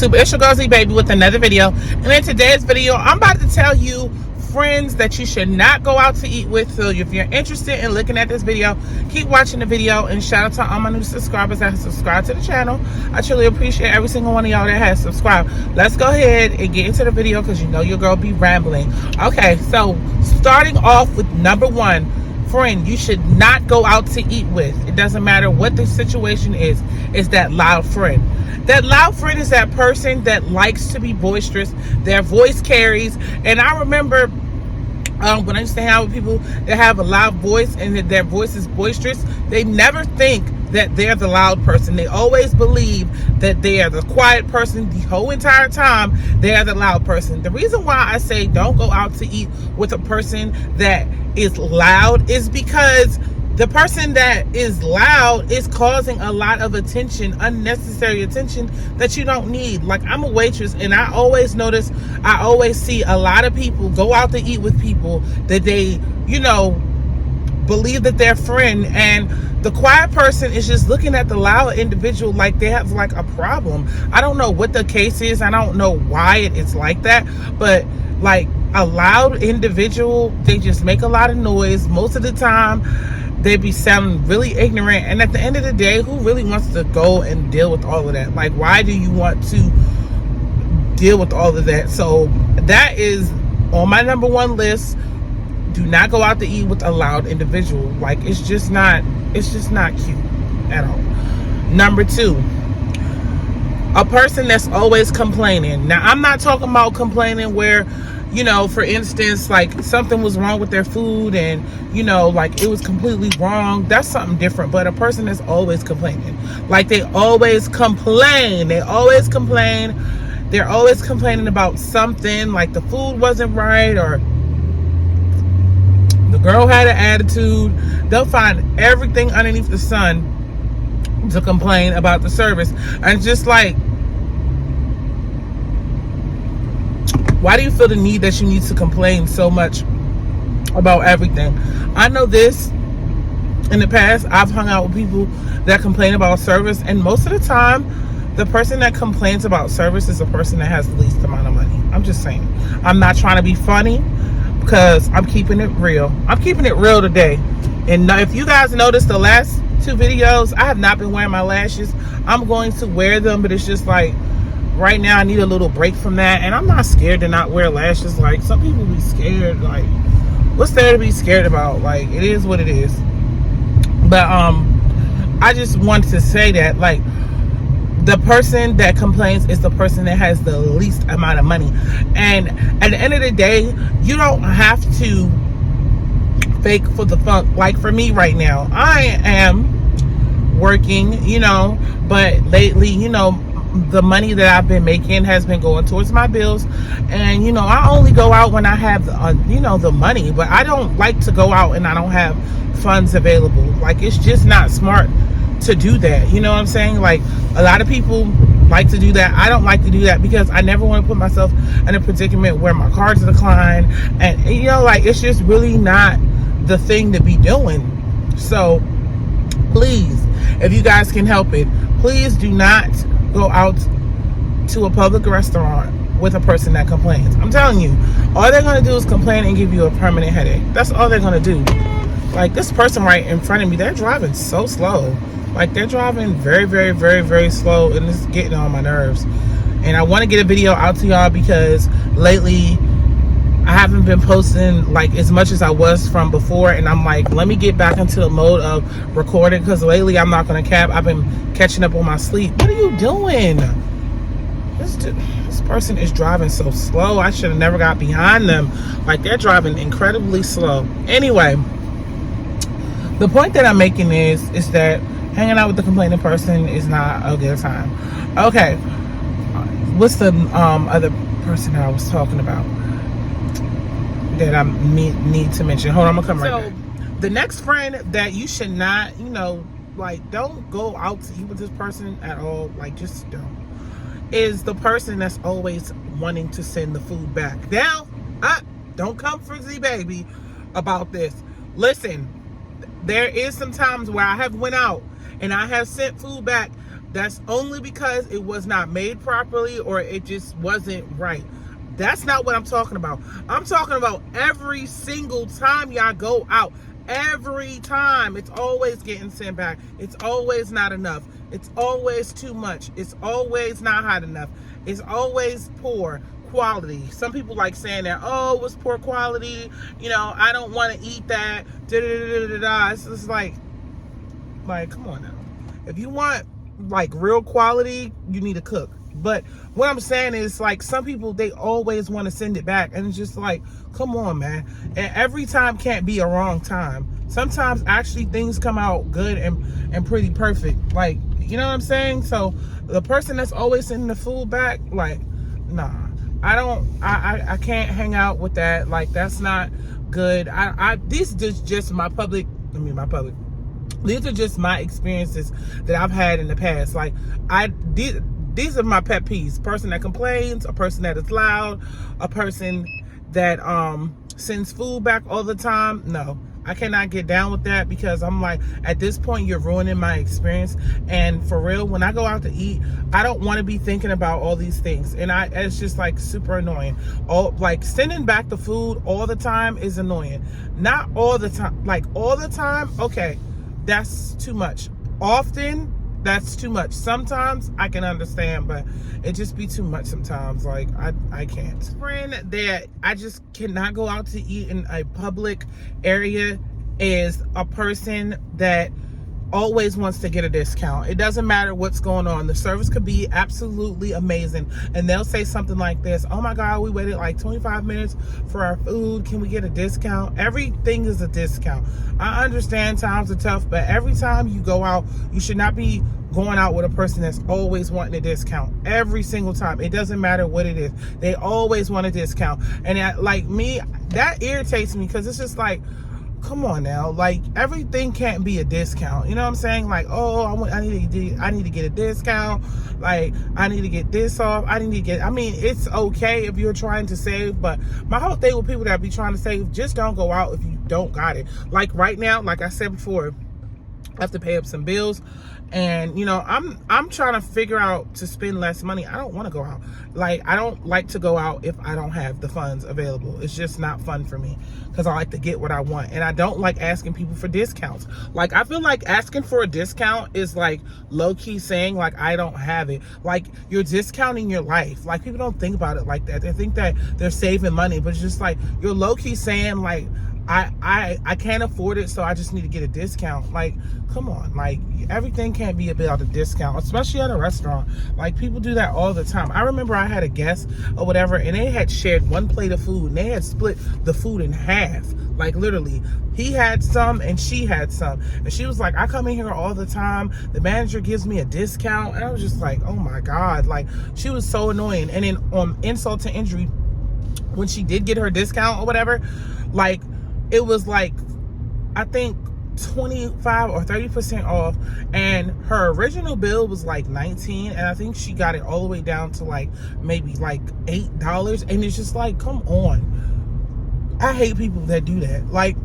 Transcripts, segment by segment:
YouTube? It's your girl Z Baby with another video. And in today's video, I'm about to tell you friends that you should not go out to eat with. So if you're interested in looking at this video, keep watching the video. And shout out to all my new subscribers that have subscribed to the channel. I truly appreciate every single one of y'all that has subscribed. Let's go ahead and get into the video because you know your girl be rambling. Okay, so starting off with number one friend you should not go out to eat with. It doesn't matter what the situation is that loud friend. That loud friend is that person that likes to be boisterous. Their voice carries. And I remember when I used to hang out with people that have a loud voice and that their voice is boisterous, they never think that they're the loud person. They always believe that they are the quiet person the whole entire time. They are the loud person. The reason why I say don't go out to eat with a person that is loud is because the person that is loud is causing a lot of attention, unnecessary attention that you don't need. Like, I'm a waitress and I always see a lot of people go out to eat with people that they, believe that they're friend, and the quiet person is just looking at the loud individual like they have like a problem. I don't know what the case is. I don't know why it's like that, but like a loud individual, they just make a lot of noise. Most of the time they be sounding really ignorant, and at the end of the day, who really wants to go and deal with all of that? Like, why do you want to deal with all of that? So that is on my number one list. Do not go out to eat with a loud individual. Like, it's just not cute at all. Number two, a person that's always complaining. Now, I'm not talking about complaining where, for instance, like something was wrong with their food and, like it was completely wrong. That's something different. But a person that's always complaining, like they always complain. They're always complaining about something, like the food wasn't right or the girl had an attitude. They'll find everything underneath the sun to complain about the service. And just like, why do you feel the need that you need to complain so much about everything? I know this. In the past, I've hung out with people that complain about service, and most of the time, the person that complains about service is the person that has the least amount of money. I'm just saying. I'm not trying to be funny because I'm keeping it real. I'm keeping it real today. And if you guys noticed the last two videos, I have not been wearing my lashes. I'm going to wear them, but it's just like, right now I need a little break from that, and I'm not scared to not wear lashes. Like, some people be scared. Like, what's there to be scared about? Like, it is what it is. But I just wanted to say that, like, the person that complains is the person that has the least amount of money. And at the end of the day, you don't have to fake for the funk. Like, for me right now, I am working, but lately, the money that I've been making has been going towards my bills. And, I only go out when I have, the money. But I don't like to go out and I don't have funds available. Like, it's just not smart to do that. You know what I'm saying? Like, a lot of people like to do that. I don't like to do that because I never want to put myself in a predicament where my cards decline. And, like, it's just really not the thing to be doing. So, please, if you guys can help it, please do not go out to a public restaurant with a person that complains. I'm telling you, all they're going to do is complain and give you a permanent headache. That's all they're going to do. Like, this person right in front of me, they're driving so slow. Like, they're driving very, very, very, very slow, and it's getting on my nerves. And I want to get a video out to y'all because lately I haven't been posting like as much as I was from before, and I'm like, let me get back into the mode of recording because lately, I'm not going to cap, I've been catching up on my sleep. What are you doing? This person is driving so slow. I should have never got behind them. Like, they're driving incredibly slow. Anyway, the point that I'm making is that hanging out with the complaining person is not a good time. Okay, what's the other person that I was talking about that I need to mention? Hold on, I'm gonna come right back. The next friend that you should not, like, don't go out to eat with this person at all. Like, just don't. Is the person that's always wanting to send the food back. Now, don't come for Z Baby about this. Listen, there is some times where I have went out and I have sent food back That's only because it was not made properly or it just wasn't right. That's not what I'm talking about. I'm talking about every single time y'all go out. Every time. It's always getting sent back. It's always not enough. It's always too much. It's always not hot enough. It's always poor quality. Some people like saying that, oh, it was poor quality. You know, I don't want to eat that. It's just like, come on now. If you want like real quality, you need to cook. But what I'm saying is, like, some people, they always want to send it back, and it's just like, come on, man. And every time can't be a wrong time. Sometimes actually things come out good and pretty perfect. Like, you know what I'm saying? So the person that's always sending the food back, like, nah, I can't hang out with that. Like, that's not good. This is just my public. These are just my experiences that I've had in the past. Like, these are my pet peeves. Person that complains, a person that is loud, a person that sends food back all the time. No, I cannot get down with that, because I'm like, at this point, you're ruining my experience. And for real, when I go out to eat, I don't want to be thinking about all these things. And it's just like super annoying. Like, sending back the food all the time is annoying. Not all the time. Like, all the time, okay, that's too much. Often, that's too much. Sometimes I can understand, but it just be too much sometimes. Like, I can't. Friend that I just cannot go out to eat in a public area is a person that always wants to get a discount. It doesn't matter what's going on. The service could be absolutely amazing, and they'll say something like this: oh my God, we waited like 25 minutes for our food. Can we get a discount? Everything is a discount. I understand times are tough, but every time you go out, you should not be going out with a person that's always wanting a discount. Every single time. It doesn't matter what it is. They always want a discount. And like me, that irritates me, because it's just like, come on now, like, everything can't be a discount. You know what I'm saying? Like, oh, I need to get a discount. Like, I need to get this off. I mean, it's okay if you're trying to save, but my whole thing with people that be trying to save, just don't go out if you don't got it. Like, right now, like I said before, I have to pay up some bills, and you know, I'm trying to figure out to spend less money. I don't want to go out. Like, I don't like to go out if I don't have the funds available. It's just not fun for me, because I like to get what I want, and I don't like asking people for discounts. Like, I feel like asking for a discount is like low-key saying like I don't have it. Like, you're discounting your life. Like, people don't think about it like that. They think that they're saving money, but it's just like you're low-key saying like, I can't afford it, so I just need to get a discount. Like, come on. Like, everything can't be about a discount, especially at a restaurant. Like, people do that all the time. I remember I had a guest or whatever, and they had shared one plate of food, and they had split the food in half. Like, literally, he had some and she had some, and she was like, I come in here all the time, the manager gives me a discount. And I was just like, oh my God. Like, she was so annoying. And then on insult to injury, when she did get her discount or whatever, like, it was like, I think 25 or 30% off, and her original bill was like $19, and I think she got it all the way down to like maybe like $8. And it's just like, come on. I hate people that do that. Like,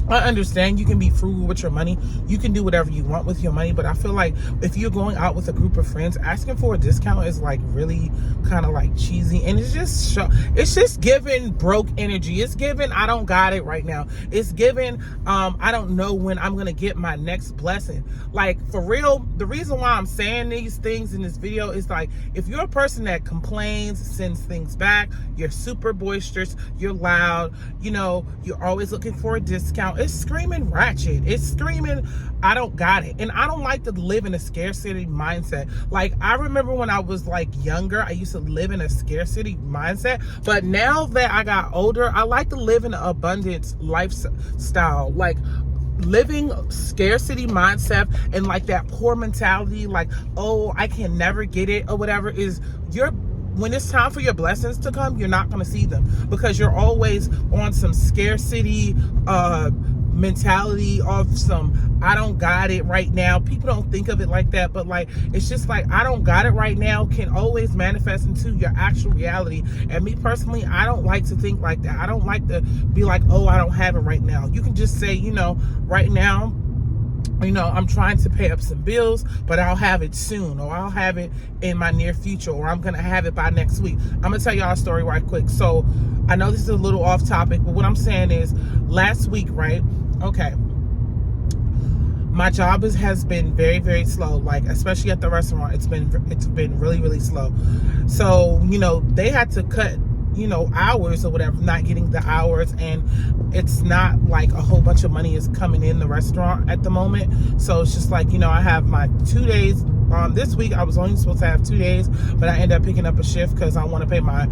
I understand you can be frugal with your money. You can do whatever you want with your money. But I feel like if you're going out with a group of friends, asking for a discount is like really kind of like cheesy. And it's just giving broke energy. It's giving, I don't got it right now. It's giving, I don't know when I'm going to get my next blessing. Like, for real, the reason why I'm saying these things in this video is like, if you're a person that complains, sends things back, you're super boisterous, you're loud, you know, you're always looking for a discount. It's screaming ratchet. It's screaming, I don't got it. And I don't like to live in a scarcity mindset. Like, I remember when I was like younger, I used to live in a scarcity mindset. But now that I got older, I like to live in an abundance lifestyle. Like, living scarcity mindset and like that poor mentality, like, oh, I can never get it or whatever, is when it's time for your blessings to come, you're not going to see them, because you're always on some scarcity mentality of some, I don't got it right now. People don't think of it like that, but like, it's just like, I don't got it right now can always manifest into your actual reality. And me personally, I don't like to think like that. I don't like to be like, oh, I don't have it right now. You can just say, you know, right now, I'm trying to pay up some bills, but I'll have it soon, or I'll have it in my near future, or I'm going to have it by next week. I'm going to tell y'all a story right quick. So I know this is a little off topic, but what I'm saying is last week, right? Okay. My job has been very, very slow, like especially at the restaurant. It's been really, really slow. So, they had to cut hours or whatever, not getting the hours, and it's not like a whole bunch of money is coming in the restaurant at the moment. So it's just like, I have my 2 days. This week I was only supposed to have 2 days, but I ended up picking up a shift because I want to pay my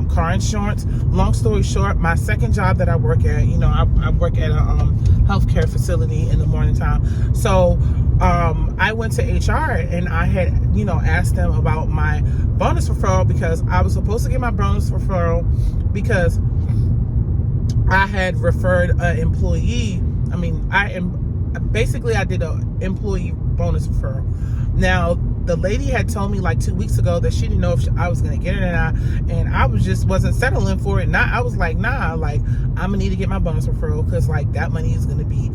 car insurance. Long story short, my second job that I work at, I work at a healthcare facility in the morning time. So I went to HR and I had, asked them about my bonus referral, because I was supposed to get my bonus referral because I had referred an employee. I did an employee bonus referral. Now, the lady had told me like 2 weeks ago that she didn't know if I was going to get it or not, and I wasn't settling for it. I was like, nah, like I'm going to need to get my bonus referral, because like that money is going to be,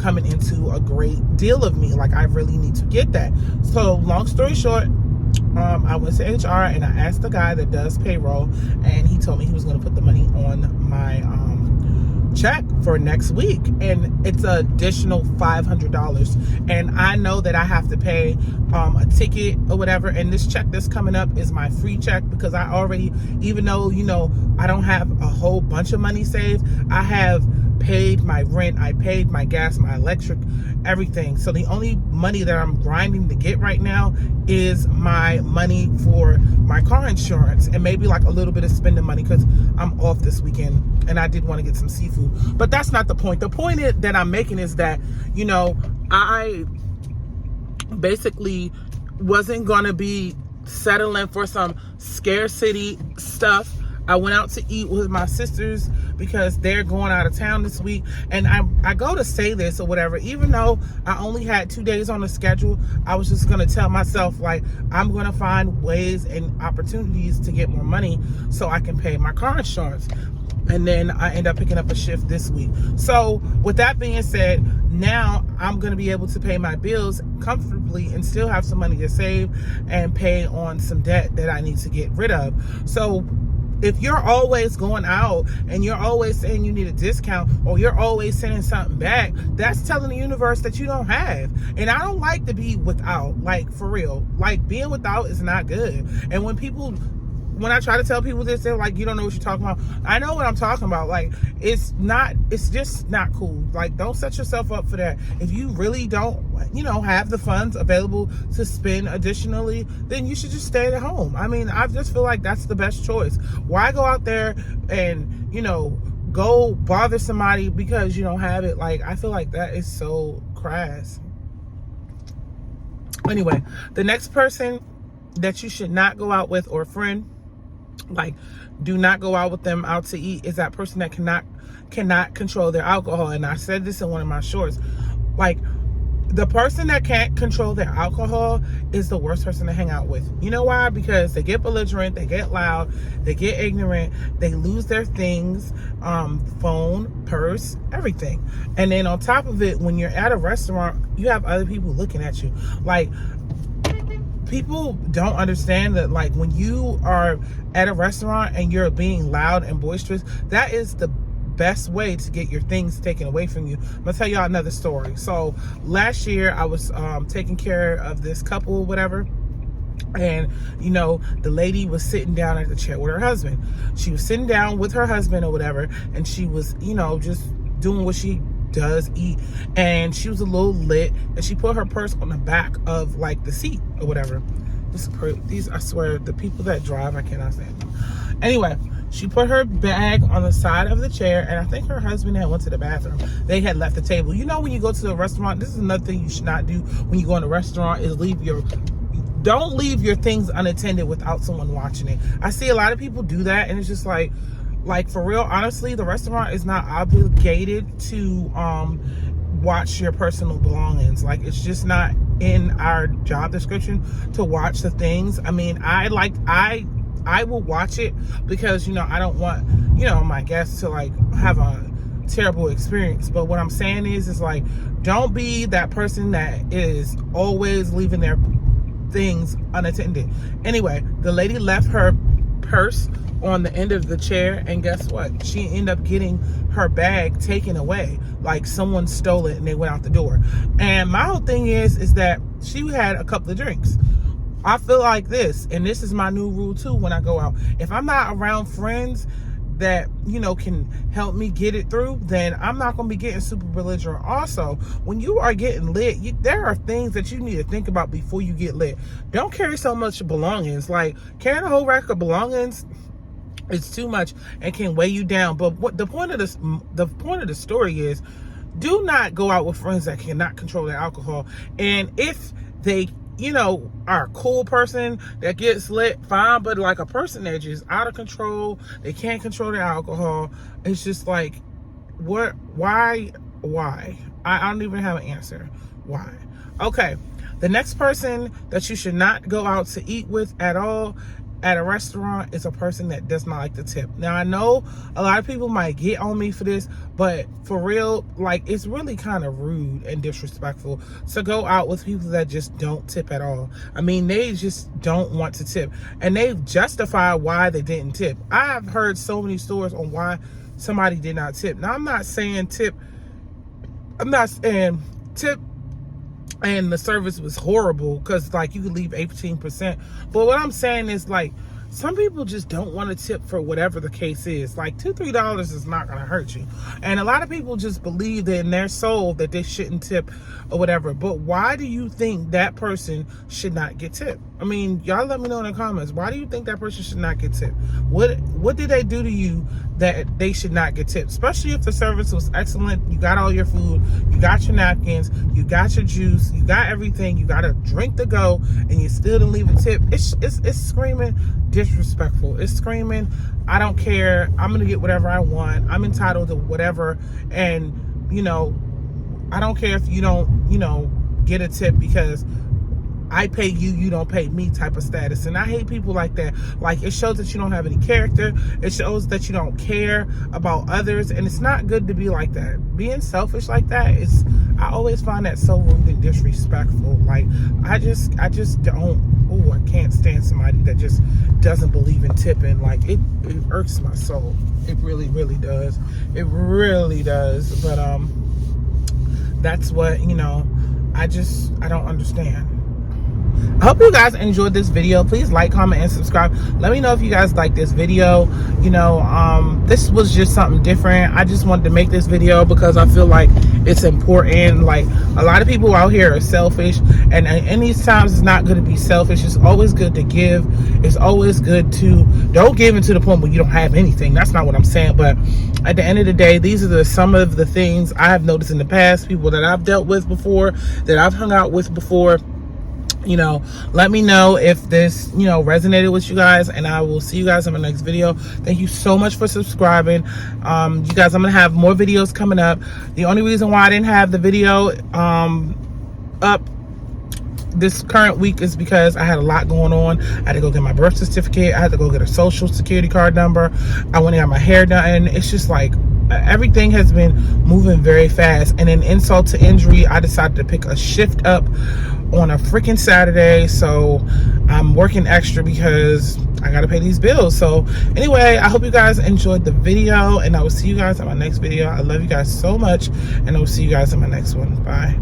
coming into a great deal of me. Like I really need to get that. So long story short, I went to HR and I asked the guy that does payroll, and he told me he was going to put the money on my check for next week, and it's an additional $500, and I know that I have to pay a ticket or whatever, and this check that's coming up is my free check, because I already, even though I don't have a whole bunch of money saved, I have paid my rent, I paid my gas, my electric, everything. So the only money that I'm grinding to get right now is my money for my car insurance, and maybe like a little bit of spending money because I'm off this weekend and I did want to get some seafood. But that's not the point. The point that I'm making is that, I basically wasn't going to be settling for some scarcity stuff. I went out to eat with my sisters because they're going out of town this week. And I go to say this or whatever, even though I only had 2 days on the schedule, I was just going to tell myself, like, I'm going to find ways and opportunities to get more money so I can pay my car insurance. And then I end up picking up a shift this week. So with that being said, now I'm going to be able to pay my bills comfortably and still have some money to save and pay on some debt that I need to get rid of. So if you're always going out and you're always saying you need a discount, or you're always sending something back, that's telling the universe that you don't have. And I don't like to be without, like, for real. Like, being without is not good. And when I try to tell people this, they're like, you don't know what you're talking about. I know what I'm talking about. Like, it's just not cool. Like, don't set yourself up for that. If you really don't, have the funds available to spend additionally, then you should just stay at home. I just feel like that's the best choice. Why go out there and, go bother somebody because you don't have it? Like, I feel like that is so crass. Anyway, the next person that you should not go out with, or friend, like, do not go out with them out to eat, is that person that cannot control their alcohol. And I said this in one of my shorts. Like, the person that can't control their alcohol is the worst person to hang out with. You know why? Because they get belligerent, they get loud, they get ignorant, they lose their things, phone, purse, everything. And then on top of it, when you're at a restaurant, you have other people looking at you. Like, people don't understand that, like, when you are at a restaurant and you're being loud and boisterous, that is the best way to get your things taken away from you. I'm gonna tell y'all another story. So last year I was taking care of this couple, whatever, and the lady was sitting down at the chair with her husband. She was sitting down with her husband or whatever, and she was just doing what she does, eat, and she was a little lit, and she put her purse on the back of, like, the seat or whatever. These, I swear, the people that drive, I cannot stand them. Anyway, she put her bag on the side of the chair, and I think her husband had went to the bathroom. They had left the table. When you go to a restaurant, this is another thing you should not do when you go in a restaurant, is don't leave your things unattended without someone watching it. I see a lot of people do that, and it's just like, for real, honestly, the restaurant is not obligated to watch your personal belongings. Like, it's just not in our job description to watch the things. I will watch it because I don't want my guests to, like, have terrible experience. But what I'm saying is like, don't be that person that is always leaving their things unattended. Anyway, the lady left her purse on the end of the chair, and guess what? She ended up getting her bag taken away. Like someone stole it and they went out the door. And my whole thing is that she had a couple of drinks. I feel like this, and this is my new rule too when I go out. If I'm not around friends that, you know, can help me get it through, then I'm not going to be getting super belligerent. Also, when you are getting lit, there are things that you need to think about before you get lit. Don't carry so much belongings. Like, carrying a whole rack of belongings, it's too much and can weigh you down. But what the point of the story is, do not go out with friends that cannot control their alcohol. And if they, you know, are a cool person that gets lit, fine. But like a person that just out of control, they can't control their alcohol, it's just like, what? Why? I don't even have an answer. Why? Okay. The next person that you should not go out to eat with at all at a restaurant is a person that does not like to tip. Now, I know a lot of people might get on me for this, but for real, like, it's really kind of rude and disrespectful to go out with people that just don't tip at all. I mean, they just don't want to tip, and they've justified why they didn't tip. I've heard so many stories on why somebody did not tip. Now, I'm not saying tip and the service was horrible, because like you could leave 18%. But what I'm saying is, like, some people just don't want to tip for whatever the case is. Like $2-3 is not going to hurt you. And a lot of people just believe that in their soul that they shouldn't tip or whatever. But why do you think that person should not get tipped? I mean, y'all let me know in the comments. Why do you think that person should not get tipped? What did they do to you that they should not get tipped? Especially if the service was excellent. You got all your food, you got your napkins, you got your juice, you got everything, you got a drink to go, and you still didn't leave a tip. It's screaming disrespectful. It's screaming, I don't care, I'm gonna get whatever I want, I'm entitled to whatever. And, you know, I don't care if you don't, you know, get a tip because I pay you, you don't pay me type of status. And I hate people like that. Like, it shows that you don't have any character. It shows that you don't care about others. And it's not good to be like that. Being selfish like that is, I always find that so rude and disrespectful. Like, I just don't, I can't stand somebody that just doesn't believe in tipping. Like, it irks my soul. It really, really does. It really does. But, that's what, you know, I don't understand. I hope you guys enjoyed this video. Please like, comment, and subscribe. Let me know if you guys like this video. You know, this was just something different. I just wanted to make this video because I feel like it's important. Like, a lot of people out here are selfish, and in these times it's not good to be selfish. It's always good to give. It's always good to, don't give into the point where you don't have anything. That's not what I'm saying. But at the end of the day, these are some of the things I have noticed in the past, people that I've dealt with before, that I've hung out with before. You know, let me know if this, you know, resonated with you guys, and I will see you guys in my next video. Thank you so much for subscribing. You guys, I'm gonna have more videos coming up. The only reason why I didn't have the video up this current week is because I had a lot going on. I had to go get my birth certificate, I had to go get a social security card number, I went and got my hair done, and it's just like, everything has been moving very fast. And in insult to injury, I decided to pick a shift up on a freaking Saturday, so I'm working extra because I gotta pay these bills. So anyway, I hope you guys enjoyed the video, and I will see you guys in my next video. I love you guys so much, and I will see you guys in my next one. Bye.